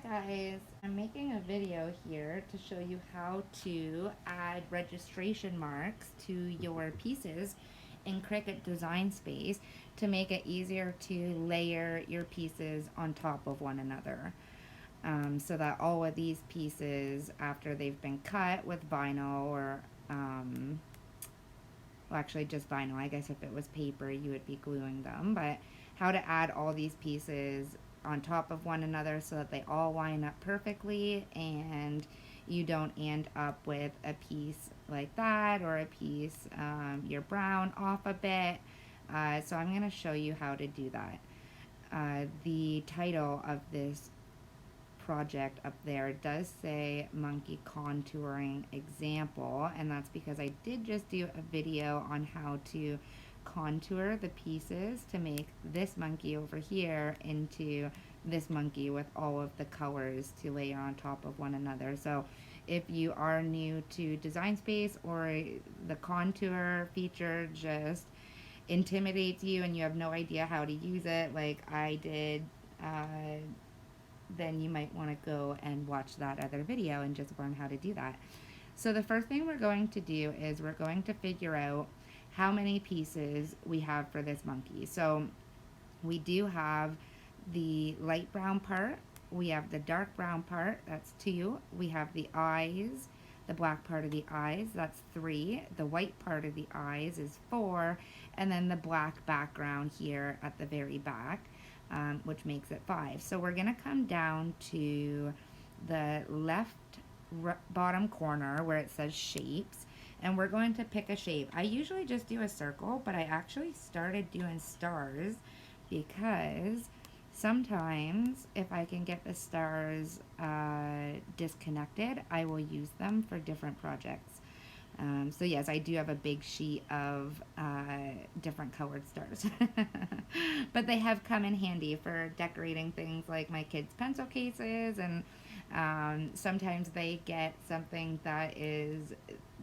Guys, I'm making a video here to show you how to add registration marks to your pieces in Cricut Design Space to make it easier to layer your pieces on top of one another. So that all of these pieces, after they've been cut with vinyl or, well, actually just vinyl, I guess if it was paper you would be gluing them, but how to add all these pieces on top of one another so that they all line up perfectly and you don't end up with a piece like that or a piece you're brown off a bit. So I'm going to show you how to do that. The title of this project up there does say monkey contouring example, and that's because I did just do a video on how to contour the pieces to make this monkey over here into this monkey with all of the colors to layer on top of one another. So if you are new to Design Space or the contour feature just intimidates you and you have no idea how to use it like I did, then you might want to go and watch that other video and just learn how to do that. So the first thing we're going to do is we're going to figure out how many pieces we have for this monkey. So we do have the light brown part, we have the dark brown part, that's 2, we have the eyes, the black part of the eyes, that's 3, the white part of the eyes is 4, and then the black background here at the very back, which makes it 5. So we're going to come down to the left bottom corner where it says shapes, and we're going to pick a shape. I usually just do a circle, but I actually started doing stars because sometimes if I can get the stars disconnected, I will use them for different projects. So yes, I do have a big sheet of different colored stars. But they have come in handy for decorating things like my kids' pencil cases, and sometimes they get something that is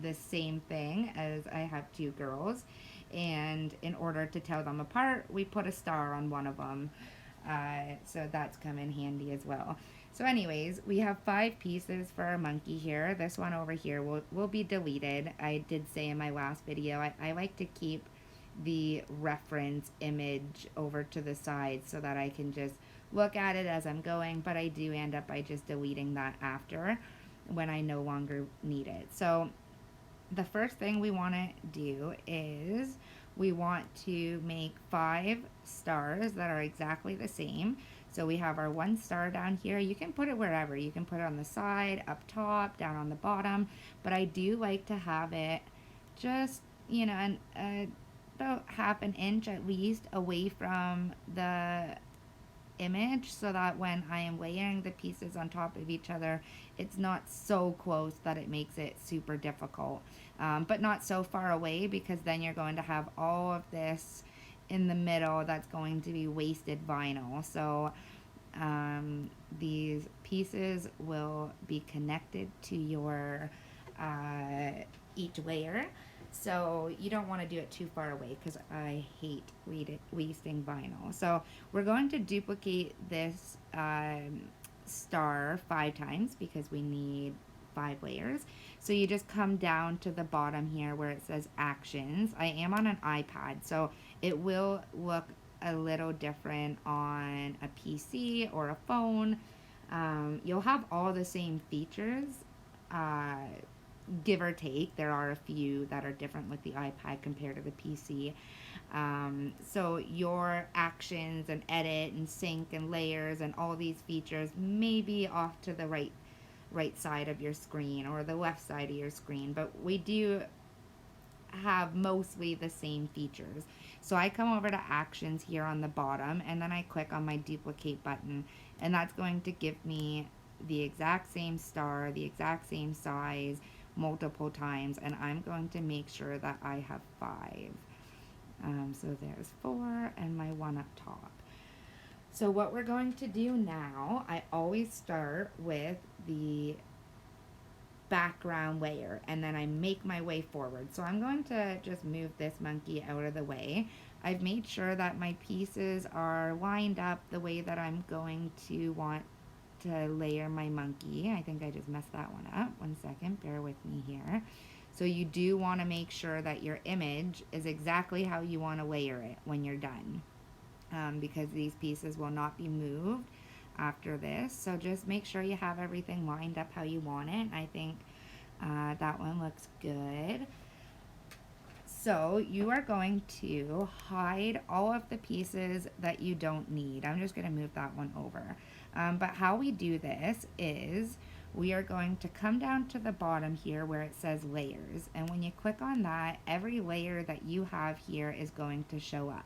the same thing as I have 2 girls. And in order to tell them apart, we put a star on one of them. So that's come in handy as well. So anyways, we have 5 pieces for our monkey here. This one over here will be deleted. I did say in my last video, I like to keep the reference image over to the side so that I can just look at it as I'm going, but I do end up by just deleting that after when I no longer need it. So the first thing we want to do is we want to make 5 stars that are exactly the same. So we have our 1 star down here. You can put it wherever. You can put it on the side, up top, down on the bottom. But I do like to have it just, you know, about half an inch at least away from the image so that when I am layering the pieces on top of each other, it's not so close that it makes it super difficult. But not so far away, because then you're going to have all of this in the middle that's going to be wasted vinyl. So these pieces will be connected to your each layer. So you don't want to do it too far away because I hate wasting vinyl. So we're going to duplicate this star 5 times because we need 5 layers. So you just come down to the bottom here where it says actions. I am on an iPad, so it will look a little different on a PC or a phone. You'll have all the same features, give or take. There are a few that are different with the iPad compared to the PC. So your actions and edit and sync and layers and all these features may be off to the right side of your screen or the left side of your screen, but we do have mostly the same features. So I come over to actions here on the bottom, and then I click on my duplicate button, and that's going to give me the exact same star, the exact same size, multiple times, and I'm going to make sure that I have 5. So there's 4 and my 1 up top. So what we're going to do now, I always start with the background layer and then I make my way forward. So I'm going to just move this monkey out of the way. I've made sure that my pieces are lined up the way that I'm going to want to layer my monkey. I think I just messed that one up. 1 second, bear with me here. So you do want to make sure that your image is exactly how you want to layer it when you're done, because these pieces will not be moved after this. So just make sure you have everything lined up how you want it. I think that one looks good. So you are going to hide all of the pieces that you don't need. I'm just going to move that one over. But how we do this is we are going to come down to the bottom here where it says layers. And when you click on that, every layer that you have here is going to show up.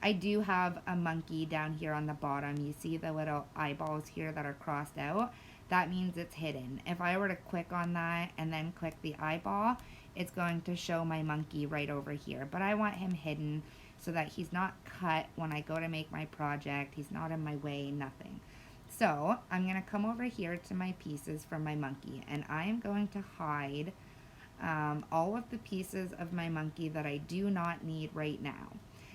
I do have a monkey down here on the bottom. You see the little eyeballs here that are crossed out? That means it's hidden. If I were to click on that and then click the eyeball, it's going to show my monkey right over here. But I want him hidden so that he's not cut when I go to make my project. He's not in my way, nothing. So I'm going to come over here to my pieces from my monkey, and I am going to hide all of the pieces of my monkey that I do not need right now.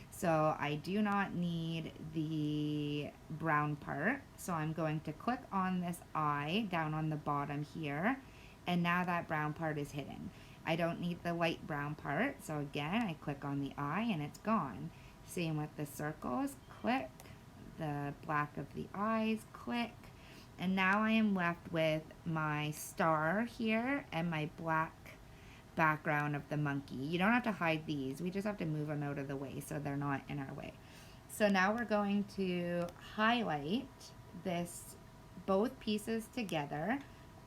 So I do not need the brown part. So I'm going to click on this eye down on the bottom here. And now that brown part is hidden. I don't need the light brown part. So again, I click on the eye and it's gone. Same with the circles. Click. The black of the eyes. Click. And now I am left with my star here and my black background of the monkey. You don't have to hide these. We just have to move them out of the way so they're not in our way. So now we're going to highlight both pieces together.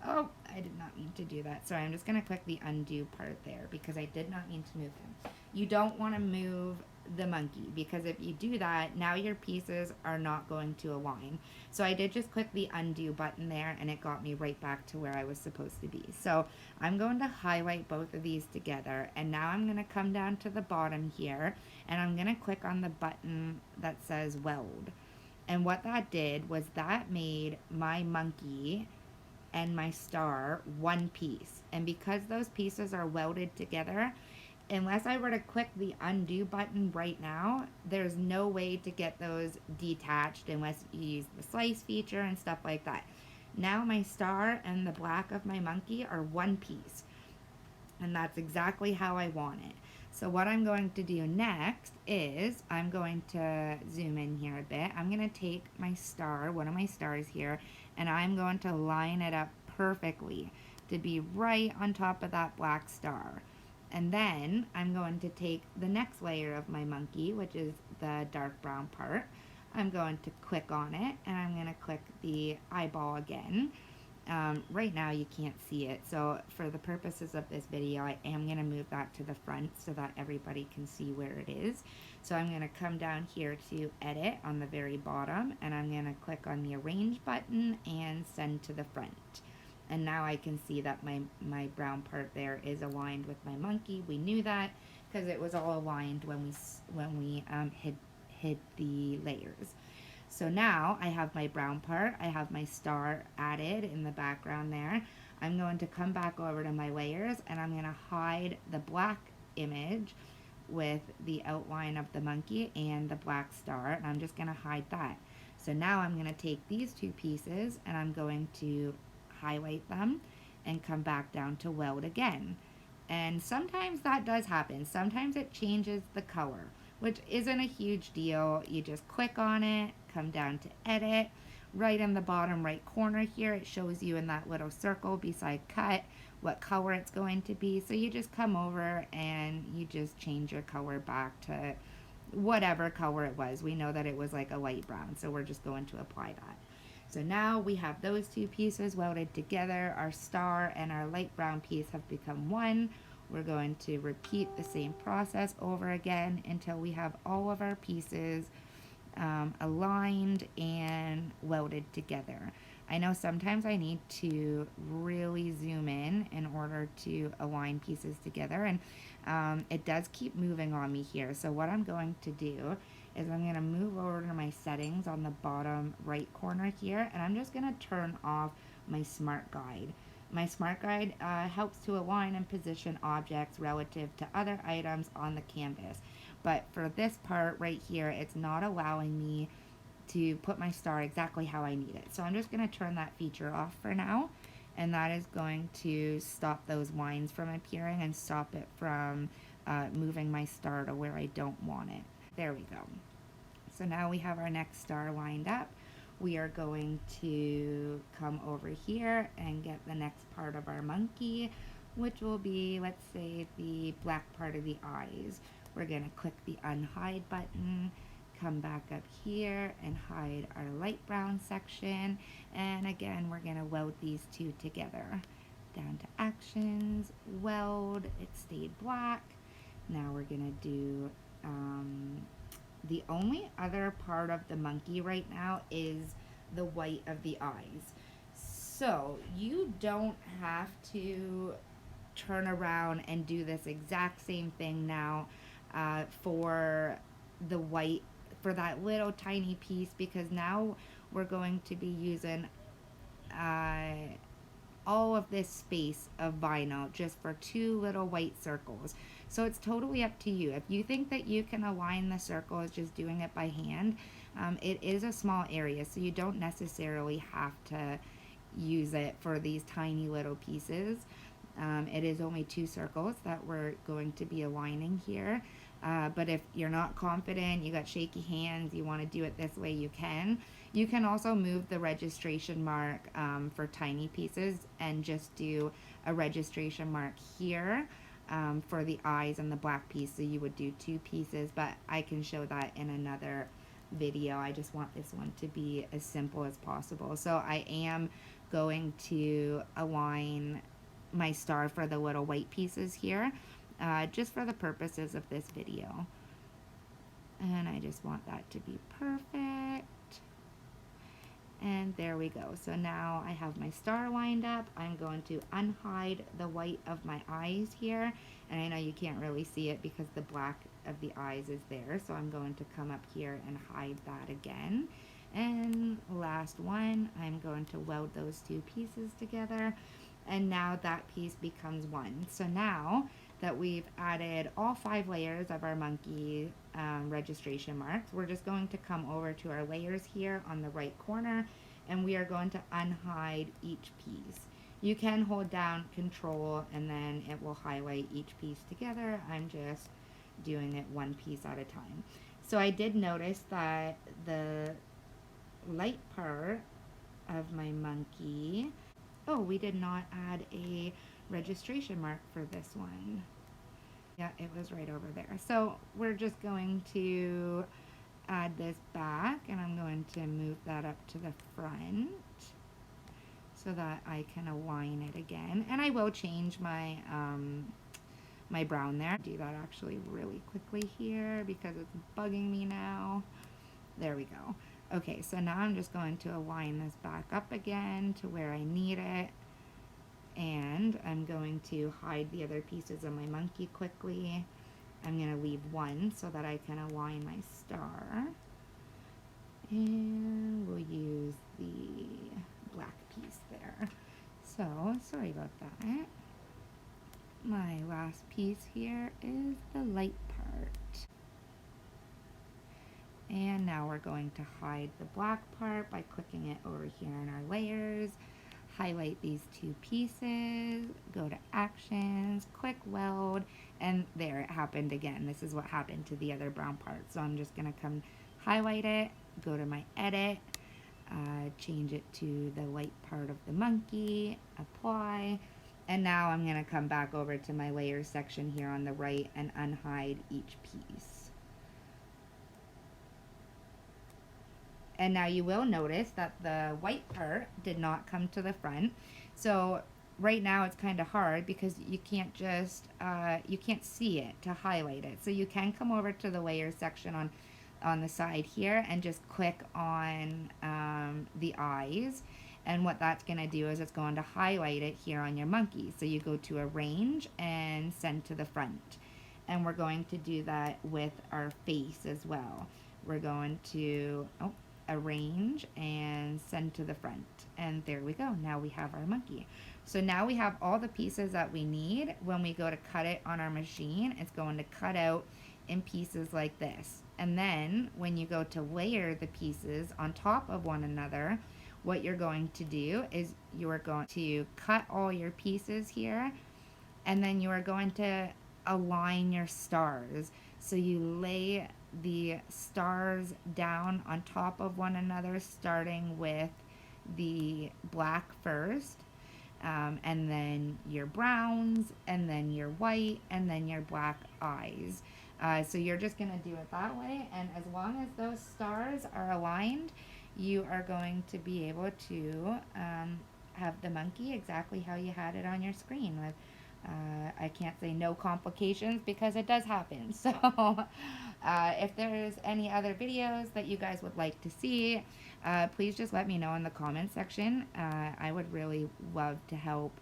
Oh, I did not mean to do that. Sorry, I'm just going to click the undo part there because I did not mean to move him. You don't want to move the monkey because if you do that, now your pieces are not going to align. So I did just click the undo button there and it got me right back to where I was supposed to be. So I'm going to highlight both of these together, and now I'm going to come down to the bottom here and I'm going to click on the button that says weld. And what that did was that made my monkey and my star one piece. And because those pieces are welded together, unless I were to click the undo button right now, there's no way to get those detached unless you use the slice feature and stuff like that. Now my star and the black of my monkey are one piece. And that's exactly how I want it. So what I'm going to do next is I'm going to zoom in here a bit. I'm going to take my star, one of my stars here, and I'm going to line it up perfectly to be right on top of that black star. And then I'm going to take the next layer of my monkey, which is the dark brown part. I'm going to click on it and I'm going to click the eyeball again. Right now you can't see it, so for the purposes of this video I am going to move that to the front so that everybody can see where it is. So I'm going to come down here to edit on the very bottom and I'm going to click on the arrange button and send to the front. And now I can see that my brown part there is aligned with my monkey. We knew that because it was all aligned when we hid the layers. So now I have my brown part, I have my star added in the background there. I'm going to come back over to my layers and I'm going to hide the black image with the outline of the monkey and the black star, and I'm just going to hide that. So now I'm going to take these two pieces and I'm going to highlight them and come back down to weld again. And sometimes that does happen. Sometimes it changes the color, which isn't a huge deal. You just click on it, come down to edit. Right in the bottom right corner here, it shows you in that little circle beside cut what color it's going to be. So you just come over and you just change your color back to whatever color it was. We know that it was like a light brown, so we're just going to apply that. So now we have those two pieces welded together. Our star and our light brown piece have become one. We're going to repeat the same process over again until we have all of our pieces aligned and welded together. I know sometimes I need to really zoom in order to align pieces together, and it does keep moving on me here. So what I'm going to do is I'm going to move over to my settings on the bottom right corner here, and I'm just going to turn off my smart guide. My smart guide helps to align and position objects relative to other items on the canvas. But for this part right here, it's not allowing me to put my star exactly how I need it. So I'm just going to turn that feature off for now, and that is going to stop those lines from appearing and stop it from moving my star to where I don't want it. There we go. So now we have our next star lined up. We are going to come over here and get the next part of our monkey, which will be, let's say, the black part of the eyes. We're going to click the unhide button, come back up here and hide our light brown section. And again, we're going to weld these two together. Down to actions, weld, it stayed black. Now we're going to do the only other part of the monkey right now is the white of the eyes. So you don't have to turn around and do this exact same thing now for the white, for that little tiny piece, because now we're going to be using all of this space of vinyl just for two little white circles. So it's totally up to you. If you think that you can align the circles just doing it by hand, it is a small area, so you don't necessarily have to use it for these tiny little pieces. It is only two circles that we're going to be aligning here. But if you're not confident, you got shaky hands, you want to do it this way, you can. You can also move the registration mark for tiny pieces and just do a registration mark here for the eyes and the black piece. So you would do two pieces, but I can show that in another video. I just want this one to be as simple as possible. So I am going to align my star for the little white pieces here, just for the purposes of this video. And I just want that to be perfect. And there we go. So now I have my star lined up. I'm going to unhide the white of my eyes here. And I know you can't really see it because the black of the eyes is there. So I'm going to come up here and hide that again. And last one, I'm going to weld those two pieces together. And now that piece becomes one. So now that we've added all 5 layers of our monkey registration marks, we're just going to come over to our layers here on the right corner, and we are going to unhide each piece. You can hold down Control and then it will highlight each piece together. I'm just doing it one piece at a time. So I did notice that the light part of my monkey, oh, we did not add a registration mark for this one. Yeah, it was right over there. So we're just going to add this back, and I'm going to move that up to the front so that I can align it again. And I will change my my brown there. Do that actually really quickly here because it's bugging me now. There we go. Okay, so now I'm just going to align this back up again to where I need it. And I'm going to hide the other pieces of my monkey quickly. I'm going to leave one so that I can align my star. And we'll use the black piece there. So, sorry about that. My last piece here is the light part. And now we're going to hide the black part by clicking it over here in our layers. Highlight these two pieces, go to actions, click weld, and there it happened again. This is what happened to the other brown part. So I'm just gonna come highlight it, go to my edit, change it to the light part of the monkey, apply, and now I'm gonna come back over to my layers section here on the right and unhide each piece. And now you will notice that the white part did not come to the front. So right now it's kind of hard because you can't just, you can't see it to highlight it. So you can come over to the layers section on the side here and just click on the eyes. And what that's going to do is it's going to highlight it here on your monkey. So you go to arrange and send to the front. And we're going to do that with our face as well. We're going to, arrange and send to the front, and there we go. Now we have our monkey. So now we have all the pieces that we need. When we go to cut it on our machine, it's going to cut out in pieces like this, And then when you go to layer the pieces on top of one another, what you're going to do is you are going to cut all your pieces here, and then you are going to align your stars. So you lay the stars down on top of one another, starting with the black first, and then your browns, and then your white, and then your black eyes. So you're just going to do it that way, and as long as those stars are aligned, you are going to be able to have the monkey exactly how you had it on your screen with I can't say no complications because it does happen. So, if there's any other videos that you guys would like to see, please just let me know in the comment section. I would really love to help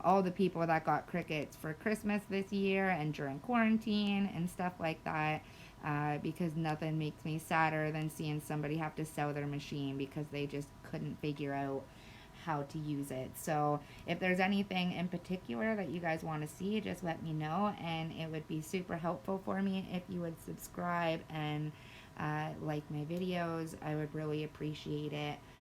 all the people that got Cricuts for Christmas this year and during quarantine and stuff like that. Because nothing makes me sadder than seeing somebody have to sell their machine because they just couldn't figure out how to use it. So if there's anything in particular that you guys want to see, just let me know, and it would be super helpful for me if you would subscribe and like my videos. I would really appreciate it.